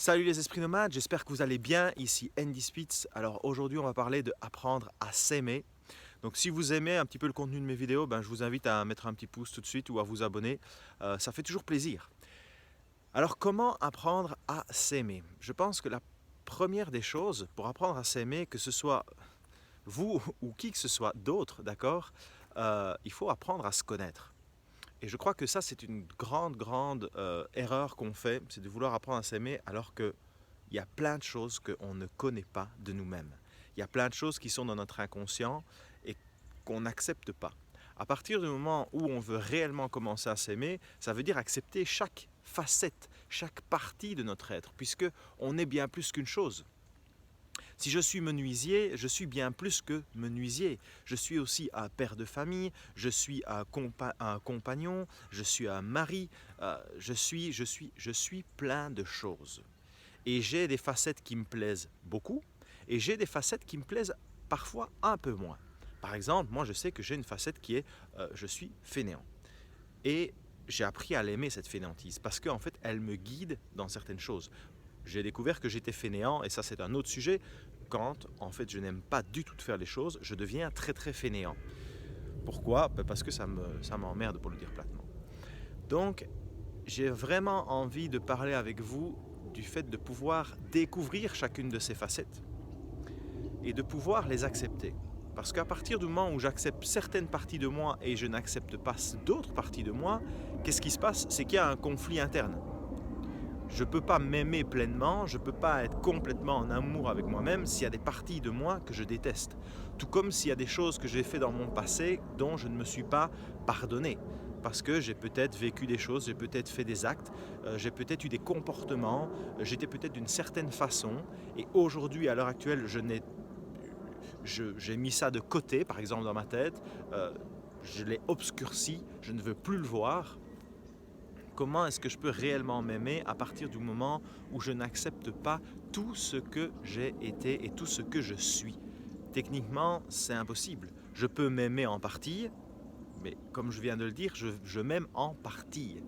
Salut les esprits nomades, j'espère que vous allez bien, ici Andy Spitz. Alors aujourd'hui on va parler de apprendre à s'aimer. Donc si vous aimez un petit peu le contenu de mes vidéos, je vous invite à mettre un petit pouce tout de suite ou à vous abonner, ça fait toujours plaisir. Alors comment apprendre à s'aimer? Je pense que la première des choses pour apprendre à s'aimer, que ce soit vous ou qui que ce soit d'autre, d'accord, il faut apprendre à se connaître. Et je crois que ça c'est une grande erreur qu'on fait, c'est de vouloir apprendre à s'aimer alors que il y a plein de choses qu'on ne connaît pas de nous-mêmes. Il y a plein de choses qui sont dans notre inconscient et qu'on n'accepte pas. À partir du moment où on veut réellement commencer à s'aimer, ça veut dire accepter chaque facette, chaque partie de notre être, puisque on est bien plus qu'une chose. Si je suis menuisier, je suis bien plus que menuisier. Je suis aussi un père de famille, je suis un compagnon, je suis un mari, je suis plein de choses. Et j'ai des facettes qui me plaisent beaucoup et j'ai des facettes qui me plaisent parfois un peu moins. Par exemple, moi je sais que j'ai une facette qui est je suis fainéant. Et j'ai appris à l'aimer cette fainéantise parce qu'en fait elle me guide dans certaines choses. J'ai découvert que j'étais fainéant et ça c'est un autre sujet. Quand en fait je n'aime pas du tout de faire les choses, je deviens très fainéant. Pourquoi? Parce que ça m'emmerde pour le dire platement. Donc j'ai vraiment envie de parler avec vous du fait de pouvoir découvrir chacune de ces facettes et de pouvoir les accepter. Parce qu'à partir du moment où j'accepte certaines parties de moi et je n'accepte pas d'autres parties de moi, qu'est-ce qui se passe? C'est qu'il y a un conflit interne. Je ne peux pas m'aimer pleinement, je ne peux pas être complètement en amour avec moi-même s'il y a des parties de moi que je déteste. Tout comme s'il y a des choses que j'ai fait dans mon passé dont je ne me suis pas pardonné. Parce que j'ai peut-être vécu des choses, j'ai peut-être fait des actes, j'ai peut-être eu des comportements, j'étais peut-être d'une certaine façon. Et aujourd'hui, à l'heure actuelle, j'ai mis ça de côté, par exemple dans ma tête, je l'ai obscurci, je ne veux plus le voir. Comment est-ce que je peux réellement m'aimer à partir du moment où je n'accepte pas tout ce que j'ai été et tout ce que je suis? Techniquement, c'est impossible. Je peux m'aimer en partie, mais comme je viens de le dire, je m'aime en partie.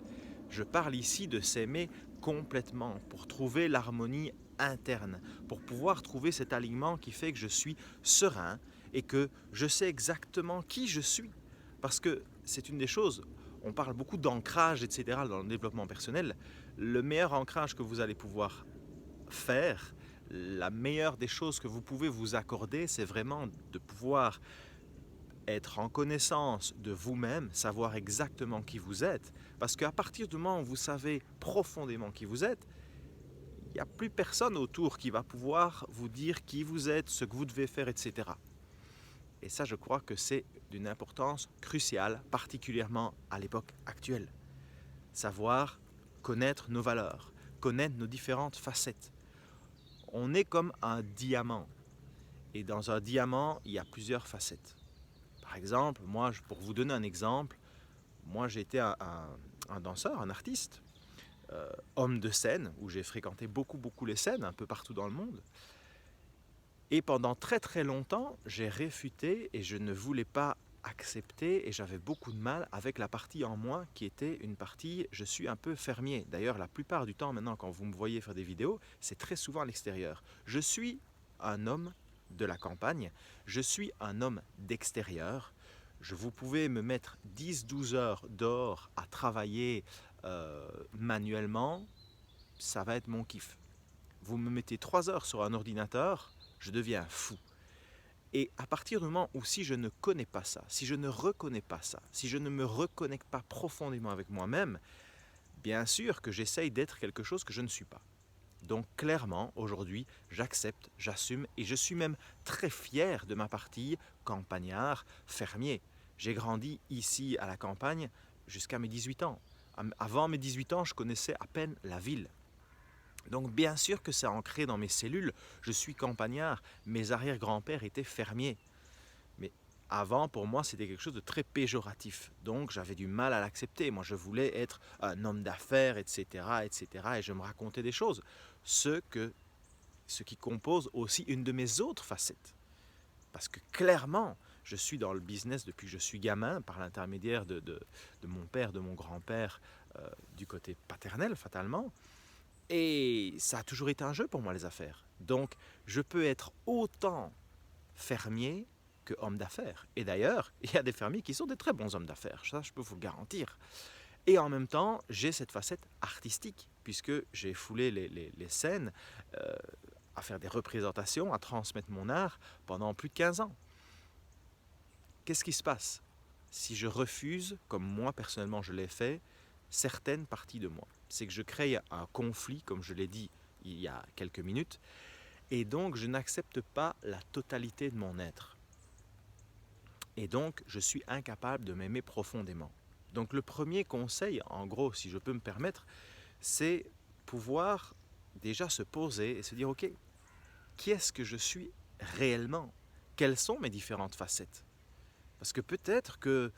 Je parle ici de s'aimer complètement pour trouver l'harmonie interne, pour pouvoir trouver cet alignement qui fait que je suis serein et que je sais exactement qui je suis. Parce que c'est une des choses, on parle beaucoup d'ancrage, etc. dans le développement personnel. Le meilleur ancrage que vous allez pouvoir faire, la meilleure des choses que vous pouvez vous accorder, c'est vraiment de pouvoir être en connaissance de vous-même, savoir exactement qui vous êtes. Parce qu'à partir du moment où vous savez profondément qui vous êtes, il n'y a plus personne autour qui va pouvoir vous dire qui vous êtes, ce que vous devez faire, etc. Et ça, je crois que c'est d'une importance cruciale, particulièrement à l'époque actuelle. Savoir connaître nos valeurs, connaître nos différentes facettes. On est comme un diamant. Et dans un diamant, il y a plusieurs facettes. Par exemple, moi, pour vous donner un exemple, moi j'ai été un danseur, un artiste, homme de scène, où j'ai fréquenté beaucoup les scènes, un peu partout dans le monde. Et pendant très longtemps, j'ai réfuté et je ne voulais pas accepter et j'avais beaucoup de mal avec la partie en moi qui était une partie, je suis un peu fermier. D'ailleurs, la plupart du temps maintenant, quand vous me voyez faire des vidéos, c'est très souvent à l'extérieur. Je suis un homme de la campagne, je suis un homme d'extérieur. Vous pouvez me mettre 10-12 heures dehors à travailler manuellement, ça va être mon kiff. Vous me mettez 3 heures sur un ordinateur, je deviens fou. Et à partir du moment où si je ne connais pas ça, si je ne reconnais pas ça, si je ne me reconnecte pas profondément avec moi-même, bien sûr que j'essaye d'être quelque chose que je ne suis pas. Donc clairement, aujourd'hui, j'accepte, j'assume et je suis même très fier de ma partie campagnard, fermier. J'ai grandi ici à la campagne jusqu'à mes 18 ans. Avant mes 18 ans, je connaissais à peine la ville. Donc bien sûr que c'est ancré dans mes cellules, je suis campagnard, mes arrière-grands-pères étaient fermiers. Mais avant, pour moi, c'était quelque chose de très péjoratif. Donc j'avais du mal à l'accepter. Moi, je voulais être un homme d'affaires, etc. Et je me racontais des choses. Ce qui compose aussi une de mes autres facettes. Parce que clairement, je suis dans le business depuis que je suis gamin, par l'intermédiaire de mon père, de mon grand-père, du côté paternel, fatalement. Et ça a toujours été un jeu pour moi, les affaires. Donc, je peux être autant fermier que homme d'affaires. Et d'ailleurs, il y a des fermiers qui sont des très bons hommes d'affaires, ça je peux vous le garantir. Et en même temps, j'ai cette facette artistique, puisque j'ai foulé les scènes, euh, à faire des représentations, à transmettre mon art pendant plus de 15 ans. Qu'est-ce qui se passe si je refuse, comme moi personnellement je l'ai fait, certaines parties de moi? C'est que je crée un conflit, comme je l'ai dit il y a quelques minutes, et donc je n'accepte pas la totalité de mon être. Et donc je suis incapable de m'aimer profondément. Donc le premier conseil, en gros, si je peux me permettre, c'est pouvoir déjà se poser et se dire, ok, qui est-ce que je suis réellement? Quelles sont mes différentes facettes? Parce que peut-être que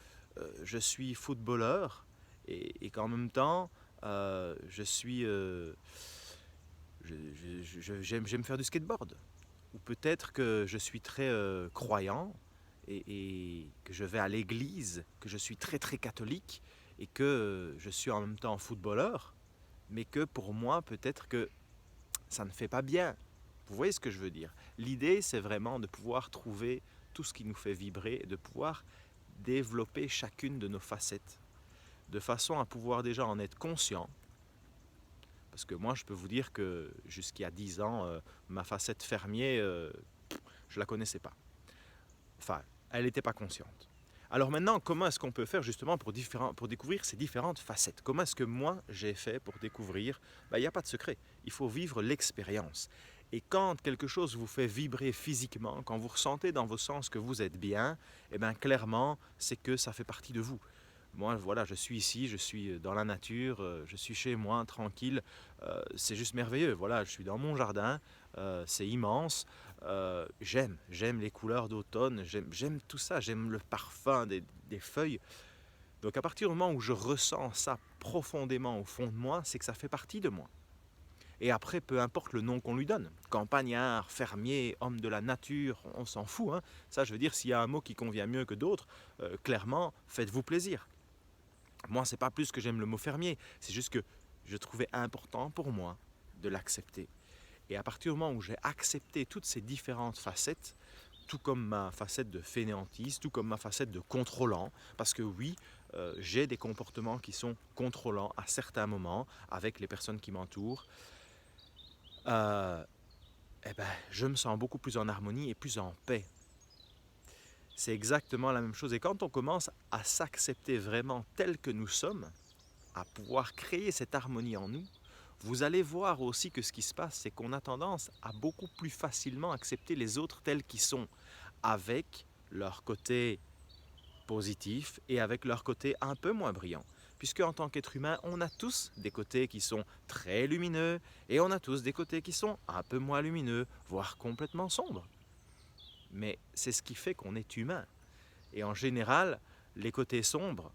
je suis footballeur et qu'en même temps, je suis, j'aime faire du skateboard. Ou peut-être que je suis très croyant et que je vais à l'église, que je suis très très catholique et que je suis en même temps footballeur, mais que pour moi peut-être que ça ne fait pas bien. Vous voyez ce que je veux dire? L'idée, c'est vraiment de pouvoir trouver tout ce qui nous fait vibrer et de pouvoir développer chacune de nos facettes, de façon à pouvoir déjà en être conscient. Parce que moi, je peux vous dire que jusqu'à 10 ans, ma facette fermier, je ne la connaissais pas. Enfin, elle n'était pas consciente. Alors maintenant, comment est-ce qu'on peut faire justement pour découvrir ces différentes facettes? Comment est-ce que moi j'ai fait pour découvrir? Il n'y a pas de secret, il faut vivre l'expérience. Et quand quelque chose vous fait vibrer physiquement, quand vous ressentez dans vos sens que vous êtes bien, eh bien clairement, c'est que ça fait partie de vous. Moi, voilà, je suis ici, je suis dans la nature, je suis chez moi, tranquille. C'est juste merveilleux. Voilà, je suis dans mon jardin, c'est immense. J'aime les couleurs d'automne, j'aime tout ça, j'aime le parfum des feuilles. Donc à partir du moment où je ressens ça profondément au fond de moi, c'est que ça fait partie de moi. Et après, peu importe le nom qu'on lui donne, campagnard, fermier, homme de la nature, on s'en fout. Hein. Ça, je veux dire, s'il y a un mot qui convient mieux que d'autres, clairement, faites-vous plaisir. Moi, c'est pas plus que j'aime le mot fermier, c'est juste que je trouvais important pour moi de l'accepter. Et à partir du moment où j'ai accepté toutes ces différentes facettes, tout comme ma facette de fainéantise, tout comme ma facette de contrôlant, parce que oui, j'ai des comportements qui sont contrôlants à certains moments avec les personnes qui m'entourent, euh, eh ben, je me sens beaucoup plus en harmonie et plus en paix. C'est exactement la même chose. Et quand on commence à s'accepter vraiment tel que nous sommes, à pouvoir créer cette harmonie en nous, vous allez voir aussi que ce qui se passe, c'est qu'on a tendance à beaucoup plus facilement accepter les autres tels qu'ils sont, avec leur côté positif et avec leur côté un peu moins brillant. Puisque en tant qu'être humain, on a tous des côtés qui sont très lumineux et on a tous des côtés qui sont un peu moins lumineux, voire complètement sombres. Mais c'est ce qui fait qu'on est humain. Et en général, les côtés sombres,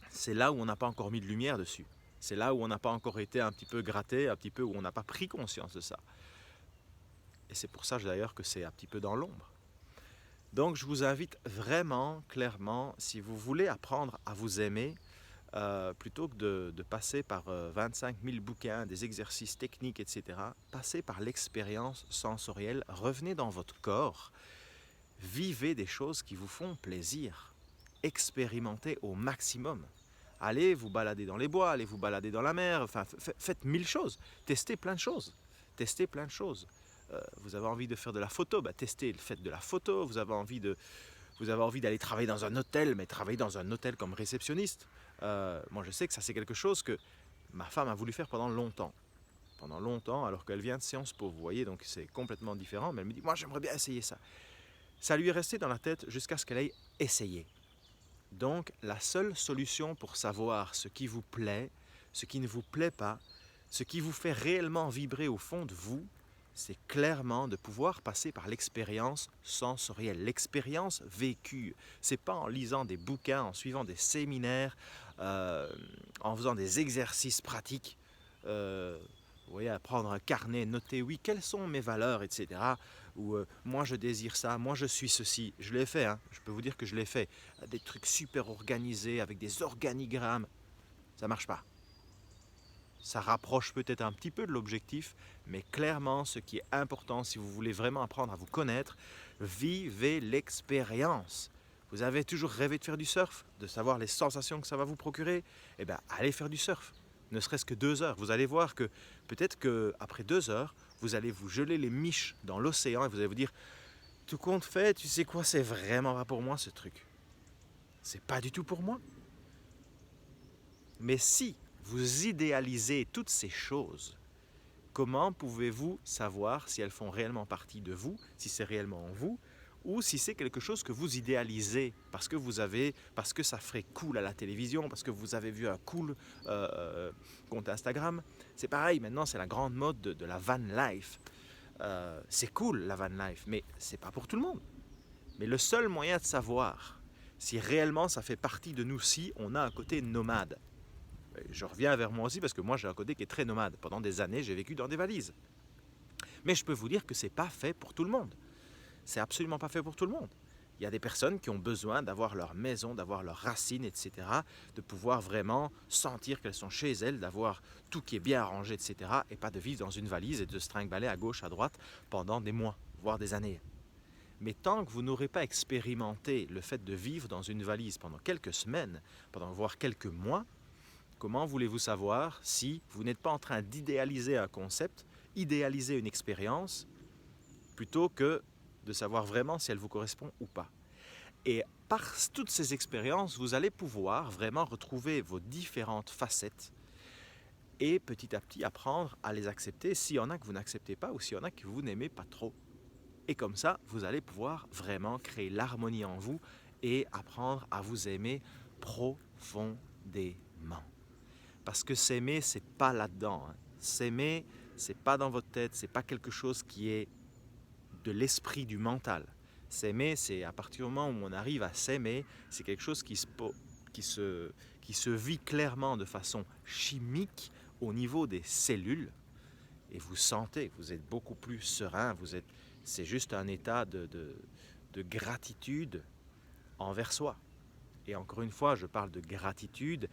c'est là où on n'a pas encore mis de lumière dessus. C'est là où on n'a pas encore été un petit peu gratté, un petit peu où on n'a pas pris conscience de ça. Et c'est pour ça d'ailleurs que c'est un petit peu dans l'ombre. Donc je vous invite vraiment, clairement, si vous voulez apprendre à vous aimer, plutôt que de passer par 25 000 bouquins, des exercices techniques, etc., passez par l'expérience sensorielle, revenez dans votre corps, vivez des choses qui vous font plaisir, expérimentez au maximum. Allez vous balader dans les bois, allez vous balader dans la mer, enfin faites 1000 choses, testez plein de choses, testez plein de choses. Vous avez envie de faire de la photo, testez, faites de la photo. Vous avez envie d'aller travailler dans un hôtel, mais travaillez dans un hôtel comme réceptionniste. Moi je sais que ça c'est quelque chose que ma femme a voulu faire pendant longtemps, alors qu'elle vient de Sciences Po, vous voyez, donc c'est complètement différent, mais elle me dit, moi j'aimerais bien essayer ça. Ça lui est resté dans la tête jusqu'à ce qu'elle ait essayé. Donc la seule solution pour savoir ce qui vous plaît, ce qui ne vous plaît pas, ce qui vous fait réellement vibrer au fond de vous, c'est clairement de pouvoir passer par l'expérience sensorielle, l'expérience vécue. C'est pas en lisant des bouquins, en suivant des séminaires, en faisant des exercices pratiques, vous voyez, à prendre un carnet, noter, oui, quelles sont mes valeurs, etc. Ou moi je désire ça, moi je suis ceci. Je l'ai fait, hein, je peux vous dire que je l'ai fait. Des trucs super organisés, avec des organigrammes. Ça marche pas. Ça rapproche peut-être un petit peu de l'objectif, mais clairement, ce qui est important, si vous voulez vraiment apprendre à vous connaître, vivez l'expérience. Vous avez toujours rêvé de faire du surf, de savoir les sensations que ça va vous procurer. Eh bien, allez faire du surf, ne serait-ce que 2 heures. Vous allez voir que peut-être qu'après 2 heures, vous allez vous geler les miches dans l'océan et vous allez vous dire, tout compte fait, tu sais quoi, c'est vraiment pas pour moi ce truc. C'est pas du tout pour moi. Mais si vous idéalisez toutes ces choses, comment pouvez-vous savoir si elles font réellement partie de vous, si c'est réellement en vous, ou si c'est quelque chose que vous idéalisez parce que ça ferait cool à la télévision, parce que vous avez vu un cool compte Instagram. C'est pareil, maintenant c'est la grande mode de la van life. C'est cool la van life, mais c'est pas pour tout le monde. Mais le seul moyen de savoir si réellement ça fait partie de nous, si on a un côté nomade. Je reviens vers moi aussi parce que moi j'ai un côté qui est très nomade. Pendant des années, j'ai vécu dans des valises. Mais je peux vous dire que c'est pas fait pour tout le monde. C'est absolument pas fait pour tout le monde. Il y a des personnes qui ont besoin d'avoir leur maison, d'avoir leurs racines, etc., de pouvoir vraiment sentir qu'elles sont chez elles, d'avoir tout qui est bien arrangé, etc., et pas de vivre dans une valise et de se trimballer à gauche, à droite pendant des mois, voire des années. Mais tant que vous n'aurez pas expérimenté le fait de vivre dans une valise pendant quelques semaines, pendant voire quelques mois, comment voulez-vous savoir si vous n'êtes pas en train d'idéaliser un concept, idéaliser une expérience, plutôt que de savoir vraiment si elle vous correspond ou pas. Et par toutes ces expériences, vous allez pouvoir vraiment retrouver vos différentes facettes et petit à petit apprendre à les accepter s'il y en a que vous n'acceptez pas ou s'il y en a que vous n'aimez pas trop. Et comme ça, vous allez pouvoir vraiment créer l'harmonie en vous et apprendre à vous aimer profondément. Parce que s'aimer, c'est pas là-dedans. S'aimer, c'est pas dans votre tête, c'est pas quelque chose qui est de l'esprit, du mental. S'aimer, c'est à partir du moment où on arrive à s'aimer, c'est quelque chose qui se vit clairement de façon chimique au niveau des cellules. Et vous sentez que vous êtes beaucoup plus serein, c'est juste un état de gratitude envers soi. Et encore une fois, je parle de gratitude.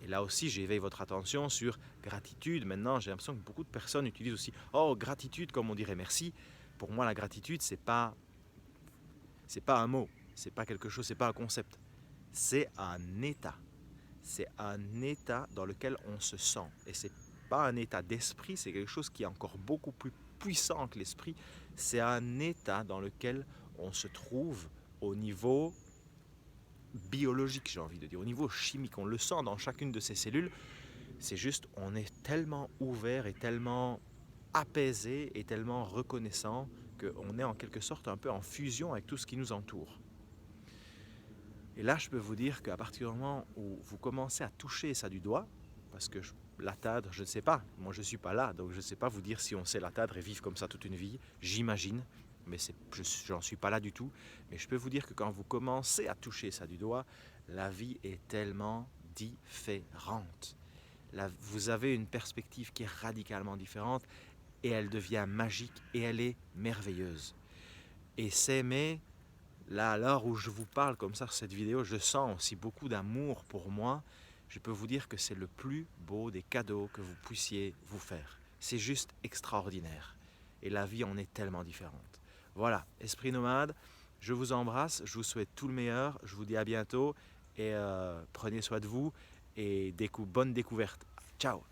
Et là aussi, j'éveille votre attention sur gratitude. Maintenant, j'ai l'impression que beaucoup de personnes utilisent aussi « Oh, gratitude » comme on dirait merci. Pour moi, la gratitude, c'est pas un mot, c'est pas quelque chose, c'est pas un concept. C'est un état. C'est un état dans lequel on se sent. Et c'est pas un état d'esprit, c'est quelque chose qui est encore beaucoup plus puissant que l'esprit. C'est un état dans lequel on se trouve au niveau biologique, j'ai envie de dire, au niveau chimique. On le sent dans chacune de ces cellules. C'est juste, on est tellement ouvert et tellement apaisé et tellement reconnaissant qu'on est en quelque sorte un peu en fusion avec tout ce qui nous entoure. Et là, je peux vous dire qu'à partir du moment où vous commencez à toucher ça du doigt, parce que l'atteindre, je ne sais pas, moi je ne suis pas là, donc je ne sais pas vous dire si on sait l'atteindre et vivre comme ça toute une vie, j'imagine, mais je n'en suis pas là du tout, mais je peux vous dire que quand vous commencez à toucher ça du doigt, la vie est tellement différente. Là, vous avez une perspective qui est radicalement différente et elle devient magique et elle est merveilleuse. Et s'aimer, là, à l'heure où je vous parle comme ça sur cette vidéo, je sens aussi beaucoup d'amour pour moi. Je peux vous dire que c'est le plus beau des cadeaux que vous puissiez vous faire. C'est juste extraordinaire. Et la vie en est tellement différente. Voilà, Esprit Nomade, je vous embrasse, je vous souhaite tout le meilleur, je vous dis à bientôt et prenez soin de vous et bonne découverte. Ciao!